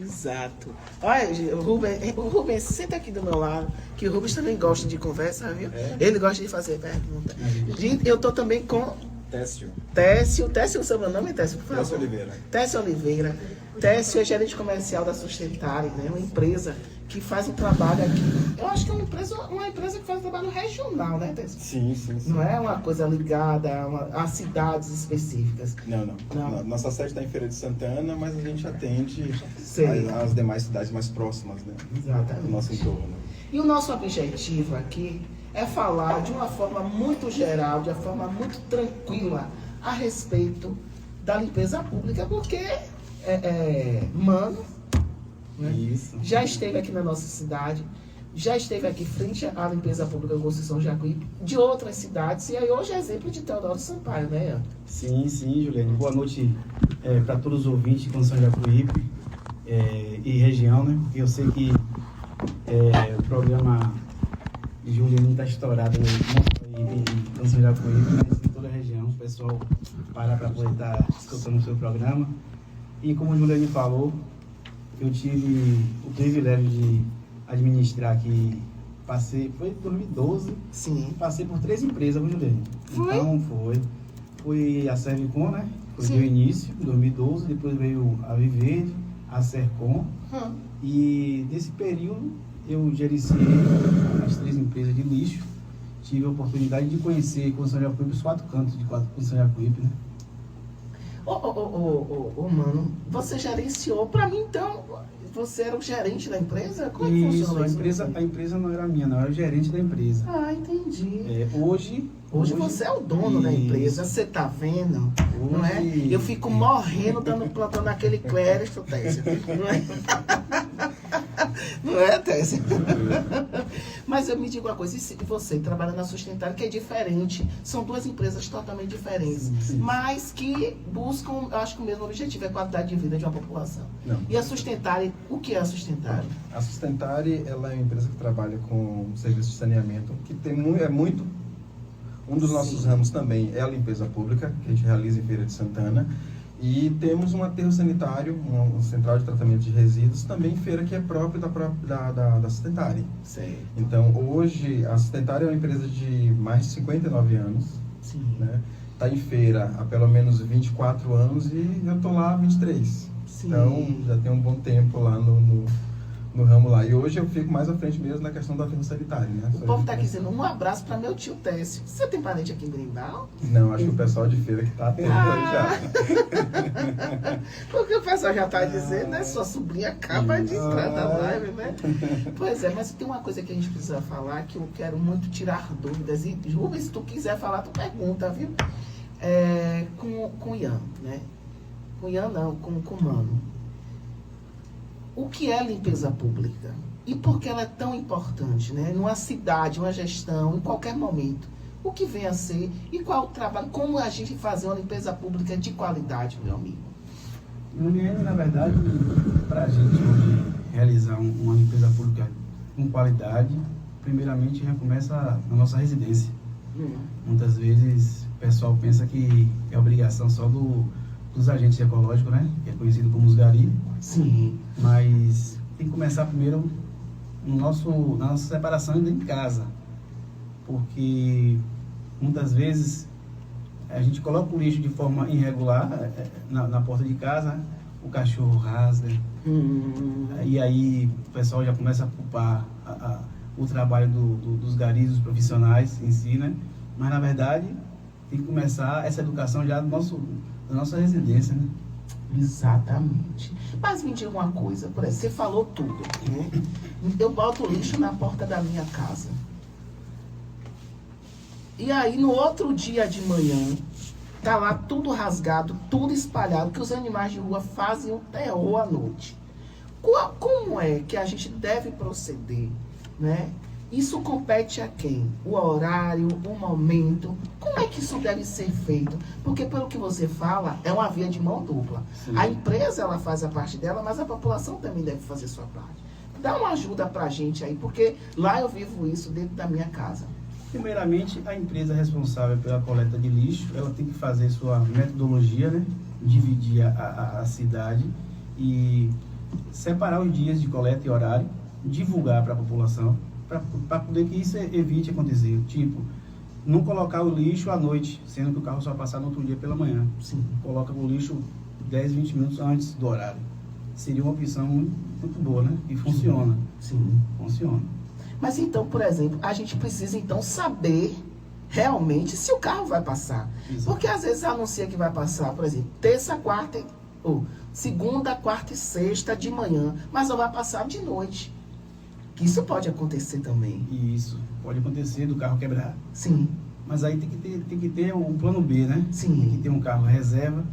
Exato. Olha, o Rubens, senta aqui do meu lado, que o Rubens também gosta de conversa, viu? Ele gosta de fazer pergunta. Eu tô também com Técio, o seu nome é Técio, por favor. Técio Oliveira. Técio é gerente comercial da Sustentare, né? Uma empresa que faz um trabalho aqui. Eu acho que é uma empresa que faz um trabalho regional, né, Técio? Sim. Não é uma coisa ligada a cidades específicas. Não. Nossa sede está em Feira de Santana, mas a gente atende as demais cidades mais próximas, né? Exatamente. Do nosso entorno. E o nosso objetivo aqui é falar de uma forma muito geral, de uma forma muito tranquila a respeito da limpeza pública, porque Mano, né, já esteve aqui na nossa cidade, já esteve aqui frente à limpeza pública Conceição Jacuípe, de outras cidades, e aí hoje é exemplo de Teodoro Sampaio, né, Ian? Sim, Juliane. Boa noite para todos os ouvintes de Conceição Jacuípe e região, né? Eu sei que o programa de Juliane está estourado não só em Conceição Jacuípe, mas em toda a região. O pessoal para poder estar escutando o seu programa. E como o Juliane falou, eu tive o privilégio de administrar aqui, foi em 2012, Sim. Passei por 3 empresas, viu, Juliane? Foi? Então fui a Servicom, né? Foi do início, em 2012, depois veio a Viverde, a Sercom, e nesse período eu gericiei as 3 empresas de lixo, tive a oportunidade de conhecer Conceição Jacuípe, os 4 cantos de Conceição Jacuípe, né? Mano, você gerenciou, para mim então, você era o gerente da empresa? Como é que funciona isso? A empresa não era minha, não, eu era o gerente da empresa. Ah, entendi. Hoje você é o dono da empresa, você tá vendo? Não é? Eu fico morrendo plantando aquele clérigo, Técio. Não é? Não é, Técio? Mas eu me digo uma coisa, e se você trabalha na Sustentare, que é diferente, são 2 empresas totalmente diferentes, mas que buscam, eu acho que o mesmo objetivo, é a qualidade de vida de uma população. Não. E a Sustentare, o que é a Sustentare? A Sustentare, ela é uma empresa que trabalha com serviço de saneamento, que é muito... Um dos nossos ramos também é a limpeza pública, que a gente realiza em Feira de Santana. E temos um aterro sanitário, uma central de tratamento de resíduos, também em Feira, que é próprio da Sustentare. Sim. Então, hoje, a Sustentare é uma empresa de mais de 59 anos. Sim. Né? Está em Feira há pelo menos 24 anos e eu estou lá há 23. Sim. Então, já tem um bom tempo lá no ramo lá. E hoje eu fico mais à frente mesmo na questão do aterro sanitário, né? O povo está aqui dizendo um abraço para meu tio Técio. Você tem parente aqui em Grindal? Não, acho que o pessoal de Feira que está atento aí já. Porque o pessoal já está dizendo, né? Sua sobrinha acaba de entrar na live, né? Pois é, mas tem uma coisa que a gente precisa falar que eu quero muito tirar dúvidas. E, Rubens, se tu quiser falar, tu pergunta, viu? Com o Ian, né? Com o Ian não, com o Mano. O que é limpeza pública? E por que ela é tão importante, né? Numa cidade, uma gestão, em qualquer momento. O que vem a ser e qual o trabalho? Como a gente fazer uma limpeza pública de qualidade, meu amigo? Na verdade, para a gente hoje realizar uma limpeza pública com qualidade, primeiramente já começa na nossa residência. Muitas vezes o pessoal pensa que é obrigação só dos agentes ecológicos, né? Que é conhecido como os GARI. Sim. Mas tem que começar primeiro na nossa separação dentro de casa. Porque muitas vezes a gente coloca o lixo de forma irregular na porta de casa, o cachorro rasga. E aí o pessoal já começa a culpar o trabalho dos garis, dos profissionais em si, né? Mas na verdade tem que começar essa educação já da nossa residência, né? Exatamente. Mas me diga uma coisa, por exemplo, você falou tudo, né? Eu boto lixo na porta da minha casa. E aí no outro dia de manhã, tá lá tudo rasgado, tudo espalhado, que os animais de rua fazem um terror à noite. Como é que a gente deve proceder, né? Isso compete a quem? O horário, o momento. Como é que isso deve ser feito? Porque pelo que você fala, é uma via de mão dupla. Sim. A empresa, ela faz a parte dela, mas a população também deve fazer sua parte. Dá uma ajuda pra gente aí, porque lá eu vivo isso dentro da minha casa. Primeiramente, a empresa responsável pela coleta de lixo, ela tem que fazer sua metodologia, né? Dividir a cidade e separar os dias de coleta e horário, divulgar para a população, para poder que isso evite acontecer. Tipo, não colocar o lixo à noite, sendo que o carro só vai passar no outro dia pela manhã. Sim. Coloca o lixo 10, 20 minutos antes do horário. Seria uma opção muito boa, né? E funciona. Sim. Funciona. Mas então, por exemplo, a gente precisa então saber realmente se o carro vai passar. Exato. Porque às vezes anuncia que vai passar, por exemplo, terça, quarta, ou segunda, quarta e sexta de manhã, mas não vai passar de noite. Isso pode acontecer também. E isso pode acontecer do carro quebrar. Sim, Mas aí tem que ter um plano B, né? Sim. Tem que ter um carro reserva,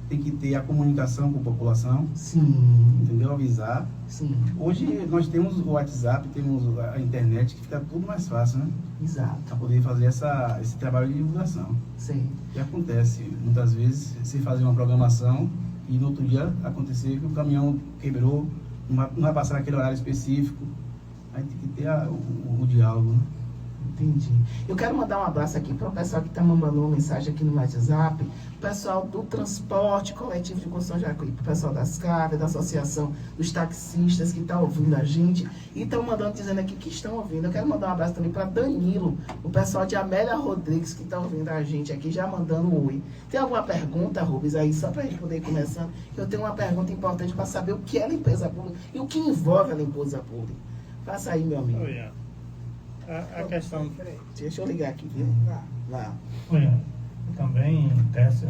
tem que ter a comunicação com a população, sim, entendeu? Avisar. sim, Hoje nós temos o WhatsApp, temos a internet, que fica tudo mais fácil, né? exato. Para poder fazer esse trabalho de divulgação. Sim. O que acontece? Muitas vezes, se fazer uma programação e no outro dia acontecer que o caminhão quebrou, não vai passar naquele horário específico. Aí tem que ter o diálogo, né? Entendi. Eu quero mandar um abraço aqui para o pessoal que está mandando uma mensagem aqui no WhatsApp, o pessoal do transporte coletivo de construção de Jacuípe, o pessoal das CAVES, da Associação dos Taxistas que está ouvindo a gente e estão mandando, dizendo aqui que estão ouvindo. Eu quero mandar um abraço também para Danilo, o pessoal de Amélia Rodrigues que está ouvindo a gente aqui, já mandando um oi. Tem alguma pergunta, Rubens, aí só para a gente poder ir começando? Eu tenho uma pergunta importante para saber o que é limpeza pública e o que envolve a limpeza pública. Faça aí, meu amigo. Oi, a questão. Deixa eu ligar aqui, viu? Lá. Oi, também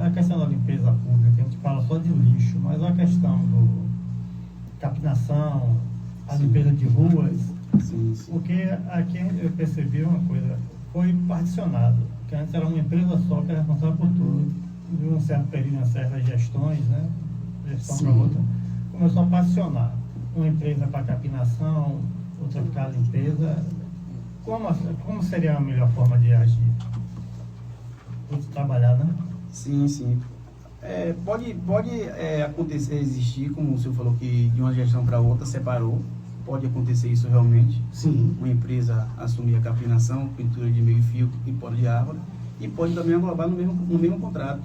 a questão da limpeza pública, a gente fala só de lixo, mas a questão do capinação, a limpeza de ruas, Sim, sim. porque aqui eu percebi uma coisa, foi particionado, que antes era uma empresa só que era responsável por tudo, de um certo período, certas gestões, né? Gestão para Sim. outra, começou a particionar. Uma empresa para capinação, outra para limpeza. Como seria a melhor forma de agir? De trabalhar, né? Sim, sim. Pode acontecer, existir, como o senhor falou que de uma gestão para outra separou. Pode acontecer isso realmente. Sim. Uma empresa assumir a capinação, pintura de meio fio e poda de árvore. E pode também englobar no mesmo contrato.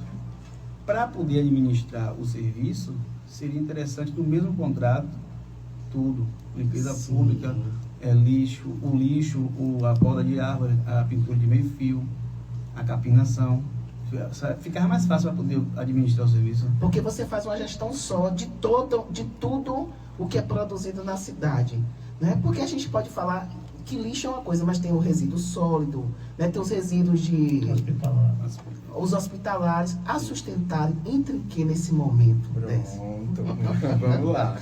Para poder administrar o serviço, seria interessante no mesmo contrato, tudo. Limpeza Sim. pública, lixo, a poda de árvore, a pintura de meio fio, a capinação. Ficar mais fácil para poder administrar o serviço. Porque você faz uma gestão só de tudo o que é produzido na cidade. Né? Porque a gente pode falar que lixo é uma coisa, mas tem o resíduo sólido, né? Tem os resíduos de Hospitalar. os hospitalares. A sustentável entra em que nesse momento? Décio? Pronto, vamos lá.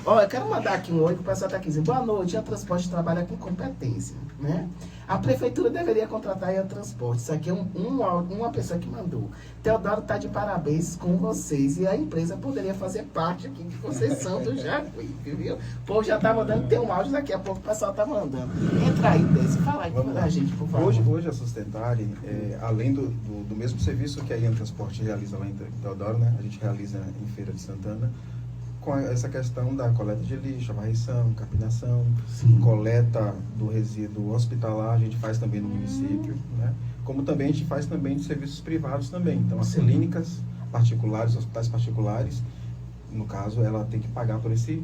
Ó, eu quero mandar aqui um oi que o pessoal está aqui dizendo. Boa noite, a Transporte trabalha com competência, né? A prefeitura deveria contratar a Transporte. Isso aqui é uma pessoa que mandou. Teodoro está de parabéns com vocês e a empresa poderia fazer parte aqui de vocês são do Jacuípe, viu? O povo já está mandando, tem um áudio daqui a pouco o pessoal está mandando. Entra aí, Décio, fala aí Vamos pra lá. gente, por favor. Hoje a Sustentare, além do mesmo serviço que a Ian Transporte realiza lá em Teodoro, né? A gente realiza em Feira de Santana, com essa questão da coleta de lixo, varrição, capinação, Sim. coleta do resíduo hospitalar, a gente faz também no município, né? Como também a gente faz também de serviços privados também. Então, as Sim. clínicas particulares, hospitais particulares, no caso, ela tem que pagar por esse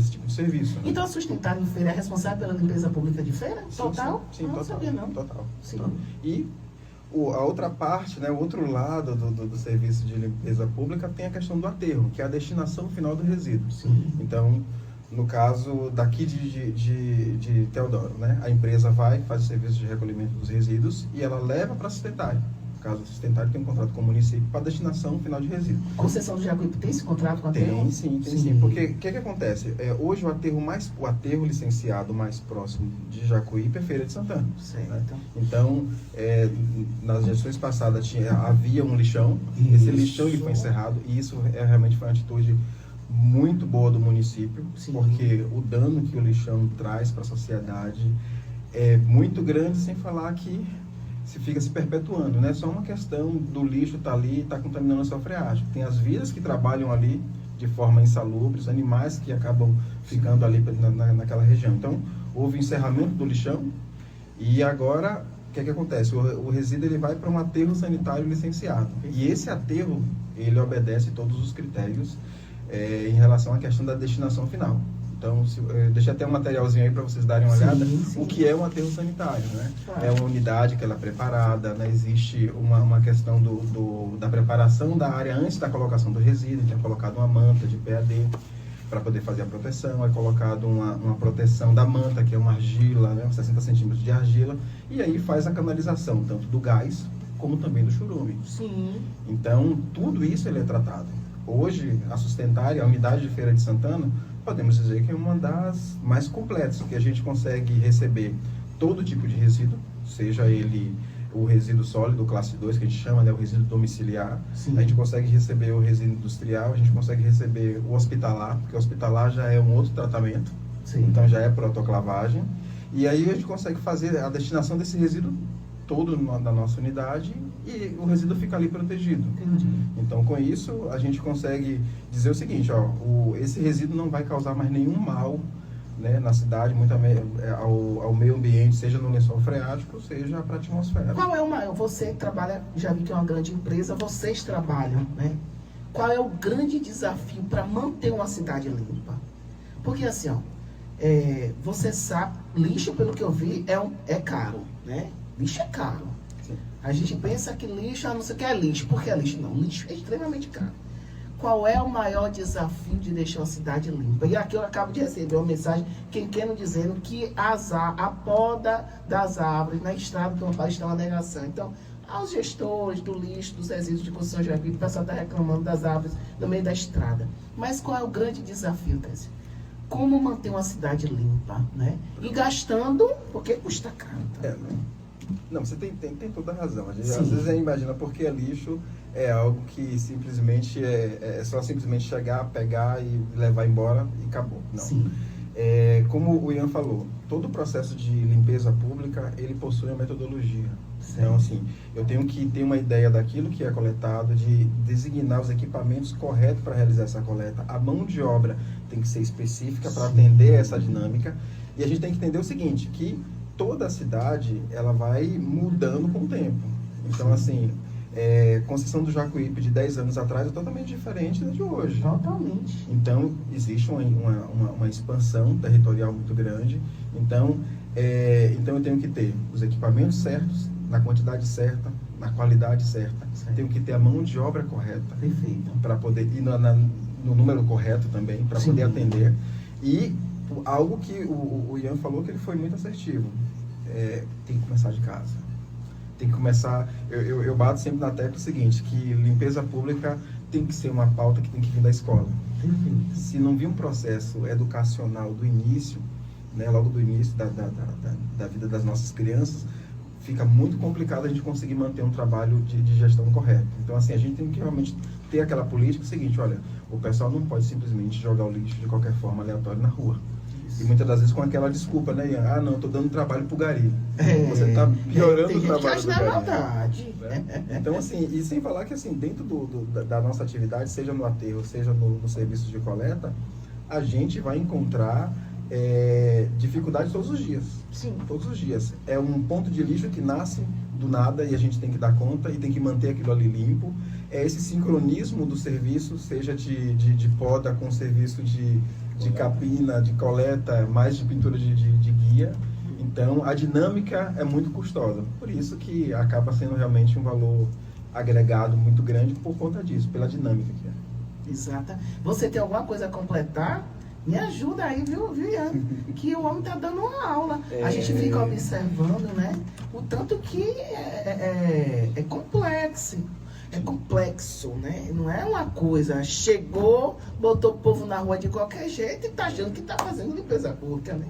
tipo de serviço. Né? Então a Sustentável em Feira é responsável pela limpeza pública de feira? Sim, Total? Sim, Não total. sabia não. Total. Sim. Total. E a outra parte, né, o outro lado do serviço de limpeza pública tem a questão do aterro, que é a destinação final do resíduo. Sim. Então, no caso daqui de Teodoro, né, a empresa vai, faz o serviço de recolhimento dos resíduos e ela leva para a Sustentável. No caso, a Sustentável tem um contrato com o município para destinação final de resíduo. A concessão do Jacuípe tem esse contrato com a Terra? Tem sim. Porque o que acontece? Hoje o aterro licenciado mais próximo de Jacuípe é Feira de Santana. Certo. Então, nas gestões passadas havia um lixão, Isso. esse lixão ele foi encerrado e isso realmente foi uma atitude muito boa do município, Sim. porque o dano que o lixão traz para a sociedade é muito grande, sem falar que se fica se perpetuando, não é só uma questão do lixo estar ali e estar contaminando a sua freagem. Tem as vidas que trabalham ali de forma insalubre, os animais que acabam ficando ali naquela região. Então, houve encerramento do lixão e agora, o que acontece? O resíduo ele vai para um aterro sanitário licenciado. E esse aterro, ele obedece todos os critérios em relação à questão da destinação final. Então, deixa até um materialzinho aí para vocês darem uma olhada. Sim. O que é um aterro sanitário, né? Claro. É uma unidade que ela é preparada, né? Existe uma questão da preparação da área antes da colocação do resíduo. Então, é colocado uma manta de PAD para poder fazer a proteção, é colocado uma proteção da manta, que é uma argila, né? 60 centímetros de argila, e aí faz a canalização, tanto do gás, como também do churume. Sim. Então, tudo isso ele é tratado. Hoje, a Sustentária, a unidade de Feira de Santana, podemos dizer que é uma das mais completas, porque a gente consegue receber todo tipo de resíduo, seja ele o resíduo sólido, classe 2, que a gente chama, né, o resíduo domiciliar. Sim. A gente consegue receber o resíduo industrial, a gente consegue receber o hospitalar, porque o hospitalar já é um outro tratamento, Sim. então já é protoclavagem. E aí a gente consegue fazer a destinação desse resíduo todo na nossa unidade e o resíduo fica ali protegido. Entendi. Então, com isso, a gente consegue dizer o seguinte, esse resíduo não vai causar mais nenhum mal, né, na cidade, ao meio ambiente, seja no lençol freático, seja para a atmosfera. Qual é o maior? Você trabalha, já vi que é uma grande empresa, vocês trabalham, né? Qual é o grande desafio para manter uma cidade limpa? Porque assim, você sabe, lixo, pelo que eu vi, é caro, né? Lixo é caro. Sim. A gente pensa que lixo, não sei o que é lixo. Por que é lixo? Não, lixo é extremamente caro. Qual é o maior desafio de deixar uma cidade limpa? E aqui eu acabo de receber uma mensagem, quem dizendo que a poda das árvores na estrada do Amparo está uma negação. Então, aos gestores do lixo, dos resíduos de construção de grafite, o pessoal está reclamando das árvores no meio da estrada. Mas qual é o grande desafio, Técio? Como manter uma cidade limpa, né? E gastando, porque custa caro. Tá? Não, você tem toda a razão. Às Sim. vezes imagina porque lixo é algo que simplesmente é só simplesmente chegar, pegar e levar embora e acabou. Não. Sim. Como o Ian falou, todo o processo de limpeza pública, ele possui uma metodologia. Sim. Então, assim, eu tenho que ter uma ideia daquilo que é coletado, de designar os equipamentos corretos para realizar essa coleta. A mão de obra tem que ser específica para atender essa dinâmica. E a gente tem que entender o seguinte, que toda a cidade, ela vai mudando com o tempo. Então, assim, concessão do Jacuípe de 10 anos atrás é totalmente diferente da de hoje. Totalmente. Então, existe uma expansão territorial muito grande. Então eu tenho que ter os equipamentos certos, na quantidade certa, na qualidade certa. Certo. Tenho que ter a mão de obra correta, Perfeito. para poder ir no número correto também, para Sim. poder atender. E algo que o Ian falou que ele foi muito assertivo. Tem que começar de casa. Tem que começar... Eu bato sempre na tecla o seguinte, que limpeza pública tem que ser uma pauta que tem que vir da escola. Perfeito. Se não vir um processo educacional do início, né, logo do início da vida das nossas crianças, fica muito complicado a gente conseguir manter um trabalho de gestão correto. Então, assim, a gente tem que realmente ter aquela política seguinte, olha, o pessoal não pode simplesmente jogar o lixo de qualquer forma aleatória na rua. E muitas das vezes com aquela desculpa, né, Ian? Não, estou dando trabalho pro gari. Você está piorando tem o gente que trabalho acha do na gari. maldade. Né? Então, assim, e sem falar que, assim, dentro da nossa atividade, seja no aterro, seja no serviço de coleta, a gente vai encontrar dificuldades todos os dias. Sim. Todos os dias. É um ponto de lixo que nasce do nada e a gente tem que dar conta e tem que manter aquilo ali limpo. É esse sincronismo do serviço, seja de poda com serviço de capina, de coleta, mais de pintura de guia. Então, a dinâmica é muito custosa. Por isso que acaba sendo realmente um valor agregado muito grande por conta disso, pela dinâmica que é. Exata. Você tem alguma coisa a completar? Me ajuda aí, viu, Ian? Que o homem tá dando uma aula. A gente fica observando, né? O tanto que é complexo. É complexo, né? Não é uma coisa, chegou, botou o povo na rua de qualquer jeito e tá achando que tá fazendo limpeza pública, né?